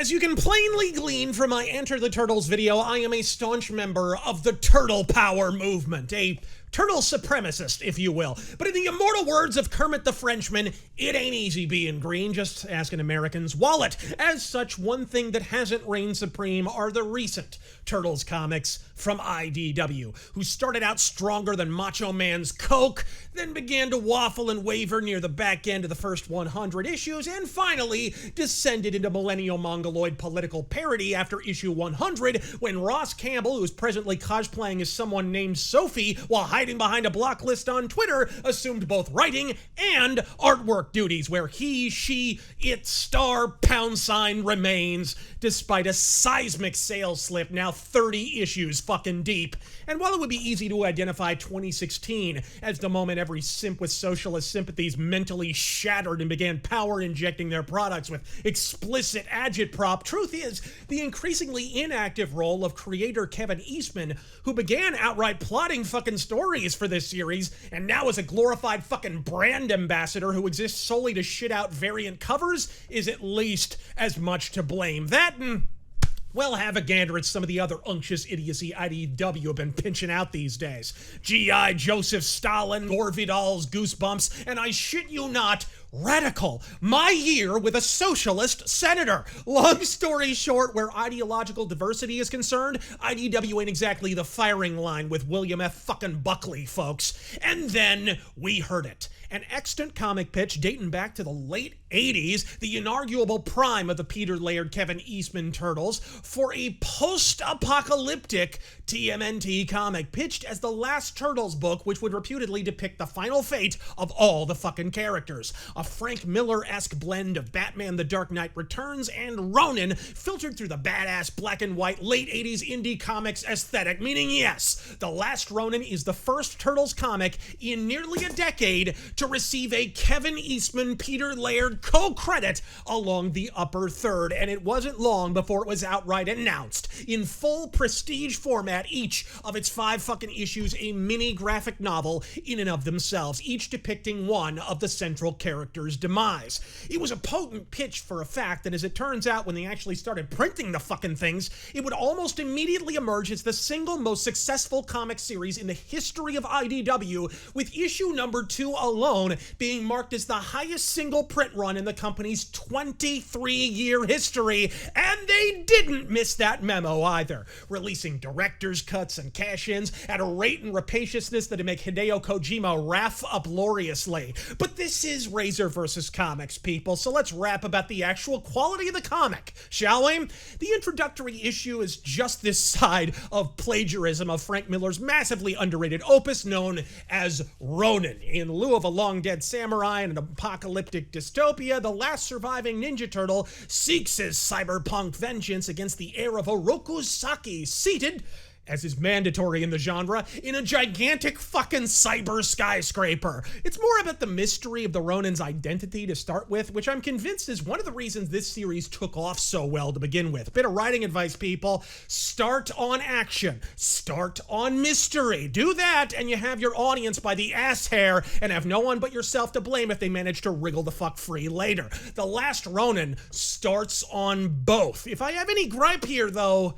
As you can plainly glean from my Enter the Turtles video, I am a staunch member of the Turtle Power movement, a turtle supremacist, if you will. But in the immortal words of Kermit the Frenchman, it ain't easy being green, just ask an American's wallet. As such, one thing that hasn't reigned supreme are the recent Turtles comics from IDW, who started out stronger than Macho Man's Coke, then began to waffle and waver near the back end of the first 100 issues, and finally descended into millennial mongoloid political parody after issue 100, when Ross Campbell, who is presently cosplaying as someone named Sophie while hiding behind a block list on Twitter, assumed both writing and artwork duties, where he, she, it star # remains, despite a seismic sales slip now 30 issues fucking deep. And while it would be easy to identify 2016 as the moment every simp with socialist sympathies mentally shattered and began power injecting their products with explicit agitprop, truth is, the increasingly inactive role of creator Kevin Eastman, who began outright plotting fucking stories for this series, and now is a glorified fucking brand ambassador who exists solely to shit out variant covers, is at least as much to blame. That and, well, have a gander at some of the other unctuous idiocy IDW have been pinching out these days. G.I. Joseph Stalin, Gore Vidal's Goosebumps, and I shit you not, Radical, my year with a socialist senator. Long story short, where ideological diversity is concerned, IDW ain't exactly the firing line with William F. fucking Buckley, folks. And then we heard it. An extant comic pitch dating back to the late 80s, the inarguable prime of the Peter Laird Kevin Eastman Turtles, for a post-apocalyptic TMNT comic pitched as the last Turtles book, which would reputedly depict the final fate of all the fucking characters. A Frank Miller-esque blend of Batman The Dark Knight Returns and Ronin, filtered through the badass black and white late 80s indie comics aesthetic, meaning yes, The Last Ronin is the first Turtles comic in nearly a decade to receive a Kevin Eastman Peter Laird co-credit along the upper third, and it wasn't long before it was outright announced in full prestige format, each of its 5 fucking issues a mini graphic novel in and of themselves, each depicting one of the central characters' demise. It was a potent pitch for a fact that, as it turns out, when they actually started printing the fucking things, it would almost immediately emerge as the single most successful comic series in the history of IDW, with issue number 2 alone being marked as the highest single print run in the company's 23-year history, and they didn't miss that memo either, releasing director's cuts and cash-ins at a rate and rapaciousness that'd make Hideo Kojima wrath uproariously. But this is Razör versus comics, people, so let's rap about the actual quality of the comic, shall we? The introductory issue is just this side of plagiarism of Frank Miller's massively underrated opus known as Ronin. In lieu of a long-dead samurai and an apocalyptic dystopia, the last surviving Ninja Turtle seeks his cyberpunk vengeance against the heir of Oroku Saki, seated, as is mandatory in the genre, in a gigantic fucking cyber skyscraper. It's more about the mystery of the Ronin's identity to start with, which I'm convinced is one of the reasons this series took off so well to begin with. Bit of writing advice, people. Start on action. Start on mystery. Do that, and you have your audience by the ass hair, and have no one but yourself to blame if they manage to wriggle the fuck free later. The Last Ronin starts on both. If I have any gripe here, though,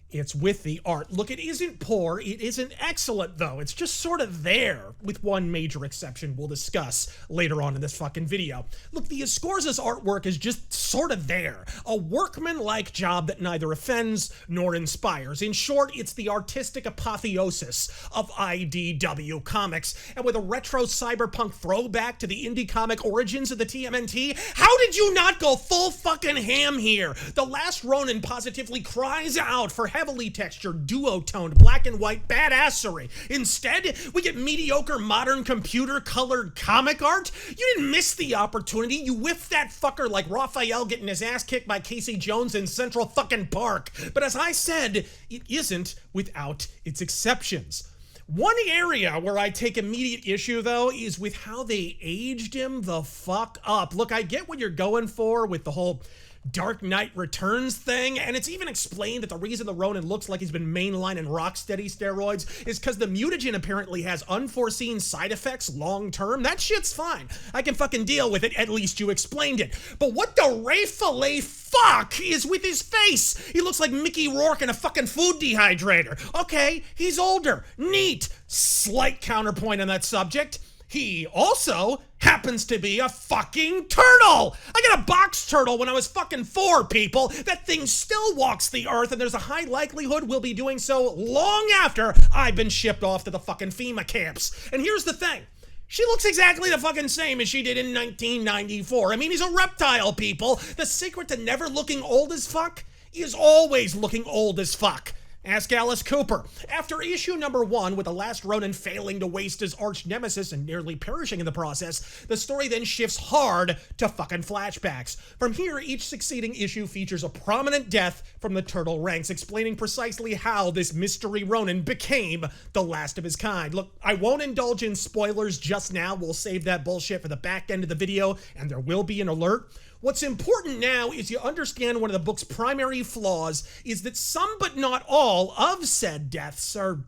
it's with the art. Look, it isn't poor, it isn't excellent, though. It's just sort of there, with one major exception we'll discuss later on in this fucking video. Look, the Escorza's artwork is just sort of there. A workman-like job that neither offends nor inspires. In short, it's the artistic apotheosis of IDW comics. And with a retro cyberpunk throwback to the indie comic origins of the TMNT, how did you not go full fucking ham here? The Last Ronin positively cries out for heavily textured, duo-toned, black and white badassery. Instead, we get mediocre, modern, computer-colored comic art. You didn't miss the opportunity. You whiffed that fucker like Raphael getting his ass kicked by Casey Jones in Central fucking Park. But as I said, it isn't without its exceptions. One area where I take immediate issue, though, is with how they aged him the fuck up. Look, I get what you're going for with the whole Dark Knight Returns thing, and it's even explained that the reason the Ronin looks like he's been mainlining Rocksteady steroids is because the mutagen apparently has unforeseen side effects long-term. That shit's fine. I can fucking deal with it, at least you explained it. But what the Ray Fillet fuck is with his face? He looks like Mickey Rourke in a fucking food dehydrator. Okay, he's older. Neat. Slight counterpoint on that subject. He also happens to be a fucking turtle. I got a box turtle when I was fucking 4, people. That thing still walks the earth, and there's a high likelihood we'll be doing so long after I've been shipped off to the fucking FEMA camps. And here's the thing. She looks exactly the fucking same as she did in 1994. I mean, he's a reptile, people. The secret to never looking old as fuck is always looking old as fuck. Ask Alice Cooper. After issue number 1, with the last Ronin failing to waste his arch nemesis and nearly perishing in the process, the story then shifts hard to fucking flashbacks. From here, each succeeding issue features a prominent death from the turtle ranks, explaining precisely how this mystery Ronin became the last of his kind. Look, I won't indulge in spoilers just now. We'll save that bullshit for the back end of the video, and there will be an alert. What's important now is you understand one of the book's primary flaws is that some but not all of said deaths are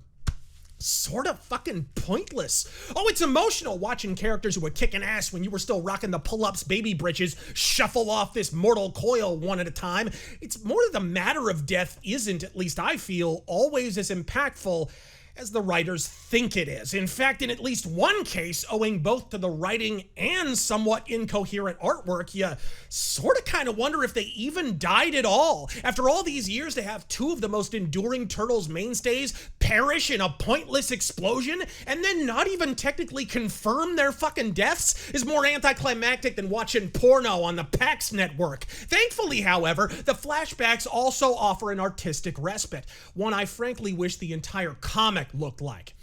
sort of fucking pointless. Oh, it's emotional watching characters who were kicking ass when you were still rocking the pull-ups baby britches shuffle off this mortal coil one at a time. It's more that the matter of death isn't, at least I feel, always as impactful as the writers think it is. In fact, in at least one case, owing both to the writing and somewhat incoherent artwork, you sort of kind of wonder if they even died at all. After all these years, to have 2 of the most enduring Turtles mainstays perish in a pointless explosion and then not even technically confirm their fucking deaths is more anticlimactic than watching porno on the PAX network. Thankfully, however, the flashbacks also offer an artistic respite, one I frankly wish the entire comic looked like.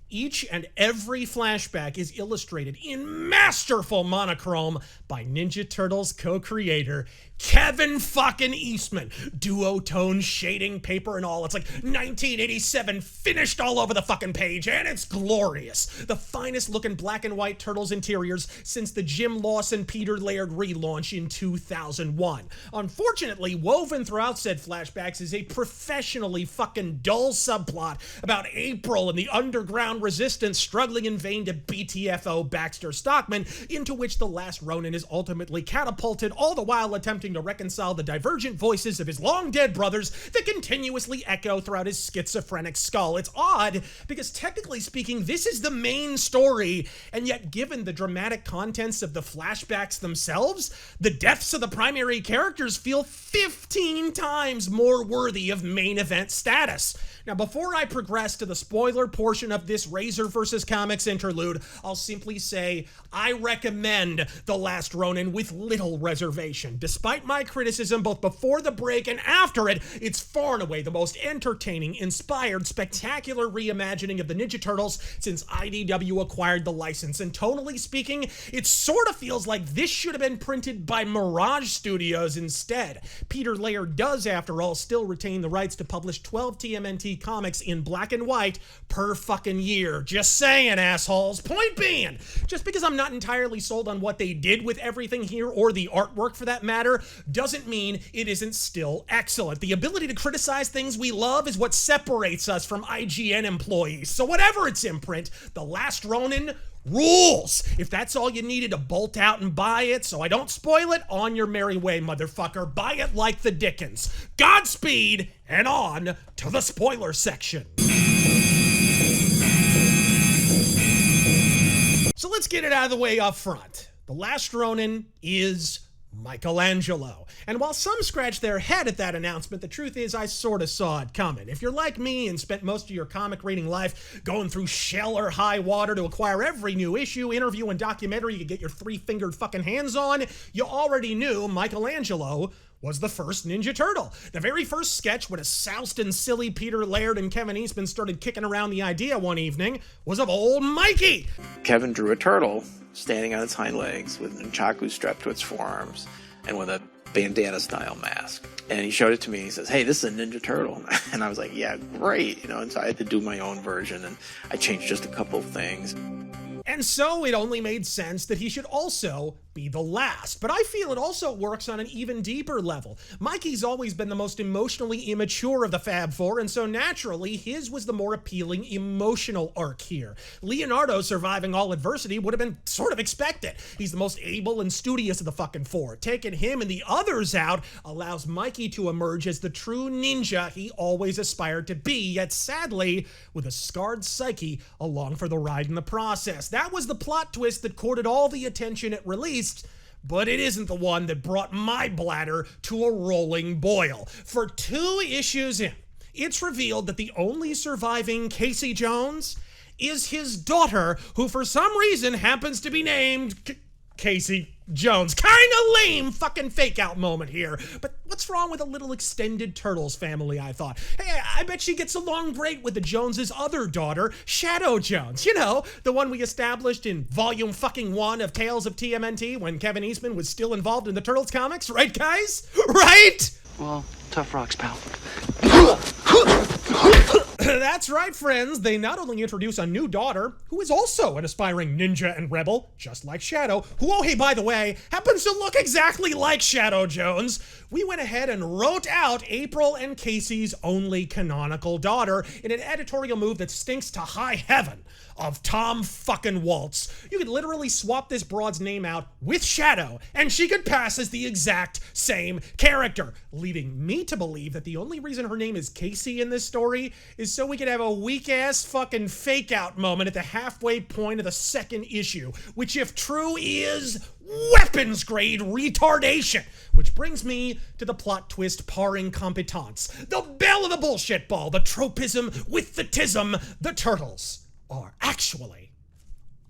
Each and every flashback is illustrated in masterful monochrome by Ninja Turtles co-creator Kevin fucking Eastman. Duotone shading, paper and all. It's like 1987 finished all over the fucking page, and it's glorious. The finest looking black and white Turtles interiors since the Jim Lawson Peter Laird relaunch in 2001. Unfortunately, woven throughout said flashbacks is a professionally fucking dull subplot about April and the underground resistance struggling in vain to BTFO Baxter Stockman, into which the last Ronin is ultimately catapulted, all the while attempting to reconcile the divergent voices of his long-dead brothers that continuously echo throughout his schizophrenic skull. It's odd, because technically speaking, this is the main story, and yet given the dramatic contents of the flashbacks themselves, the deaths of the primary characters feel 15 times more worthy of main event status. Now, before I progress to the spoiler portion of this Razor vs. Comics interlude, I'll simply say I recommend The Last Ronin with little reservation. Despite my criticism both before the break and after it, it's far and away the most entertaining, inspired, spectacular reimagining of the Ninja Turtles since IDW acquired the license. And tonally speaking, it sort of feels like this should have been printed by Mirage Studios instead. Peter Laird does, after all, still retain the rights to publish 12 TMNT comics in black and white per fucking year. Just saying, assholes. Point being, just because I'm not entirely sold on what they did with everything here, or the artwork for that matter, doesn't mean it isn't still excellent. The ability to criticize things we love is what separates us from IGN employees. So whatever its imprint, The Last Ronin rules. If that's all you needed to bolt out and buy it, so I don't spoil it, on your merry way, motherfucker. Buy it like the Dickens. Godspeed, and on to the spoiler section. So let's get it out of the way up front. The Last Ronin is Michelangelo. And while some scratch their head at that announcement, the truth is I sort of saw it coming. If you're like me and spent most of your comic reading life going through shell or high water to acquire every new issue, interview, and documentary you could get your 3-fingered fucking hands on, you already knew Michelangelo was the first Ninja Turtle. The very first sketch when a soused and silly Peter Laird and Kevin Eastman started kicking around the idea one evening was of old Mikey. Kevin drew a turtle standing on its hind legs with nunchaku strapped to its forearms and with a bandana-style mask. And he showed it to me. He says, "Hey, this is a Ninja Turtle." And I was like, "Yeah, great." You know, and so I had to do my own version, and I changed just a couple of things. And so it only made sense that he should also be the last. But I feel it also works on an even deeper level. Mikey's always been the most emotionally immature of the Fab Four, and so naturally, his was the more appealing emotional arc here. Leonardo surviving all adversity would have been sort of expected. He's the most able and studious of the fucking four. Taking him and the others out allows Mikey to emerge as the true ninja he always aspired to be, yet sadly, with a scarred psyche along for the ride in the process. That was the plot twist that courted all the attention it released, but it isn't the one that brought my bladder to a rolling boil. For 2 issues in, it's revealed that the only surviving Casey Jones is his daughter, who for some reason happens to be named Casey Jones. Kinda lame fucking fake out moment here. But what's wrong with a little extended Turtles family, I thought. Hey, I bet she gets along great with the Joneses' other daughter, Shadow Jones. You know, the one we established in volume fucking 1 of Tales of TMNT when Kevin Eastman was still involved in the Turtles comics, right guys? Right? Well, tough rocks, pal. That's right, friends. They not only introduce a new daughter, who is also an aspiring ninja and rebel, just like Shadow, who, oh hey, by the way, happens to look exactly like Shadow Jones. We went ahead and wrote out April and Casey's only canonical daughter in an editorial move that stinks to high heaven of Tom fucking Waltz. You could literally swap this broad's name out with Shadow, and she could pass as the exact same character, leading me to believe that the only reason her name is Casey in this story is so we could have a weak-ass fucking fake-out moment at the halfway point of the 2nd issue, which, if true, is weapons-grade retardation. Which brings me to the plot twist par incompetence. The belle of the bullshit ball, the tropism with the tism, the Turtles are actually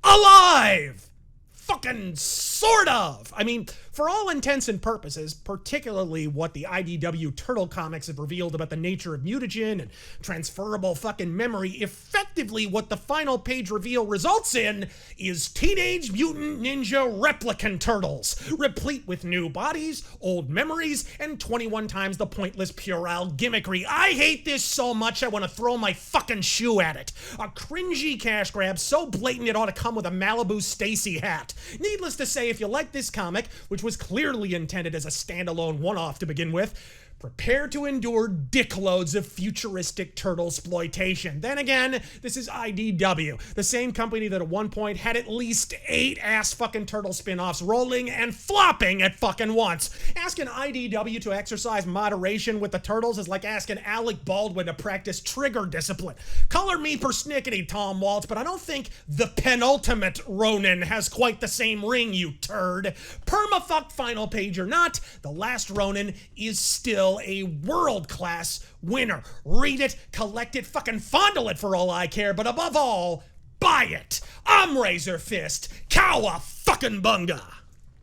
alive! Fucking sort of. I mean, for all intents and purposes, particularly what the IDW Turtle comics have revealed about the nature of mutagen and transferable fucking memory, effectively what the final page reveal results in is Teenage Mutant Ninja Replicant Turtles, replete with new bodies, old memories, and 21 times the pointless puerile gimmickry. I hate this so much I want to throw my fucking shoe at it. A cringy cash grab so blatant it ought to come with a Malibu Stacy hat. Needless to say, if you like this comic, which was clearly intended as a standalone one-off to begin with, prepare to endure dickloads of futuristic turtle exploitation. Then again, this is IDW, the same company that at one point had at least 8 ass-fucking turtle spin-offs rolling and flopping at fucking once. Asking IDW to exercise moderation with the turtles is like asking Alec Baldwin to practice trigger discipline. Color me persnickety, Tom Waltz, but I don't think the penultimate Ronin has quite the same ring, you turd. Permafuck final page or not, the last Ronin is still a world-class winner. Read it, collect it, fucking fondle it for all I care, but above all, buy it. I'm Razor Fist. Kawa fucking bunga.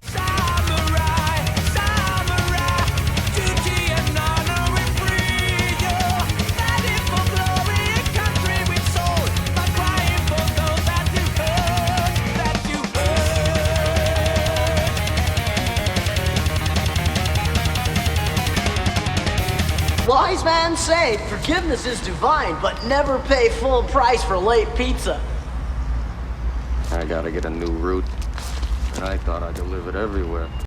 Samurai, samurai, duty and honor we free you. Fighting for glory and country we've sold, by crying for those that you hurt, that you hurt. Wise man say forgiveness is divine, but never pay full price for late pizza. I gotta get a new route, and I thought I delivered everywhere.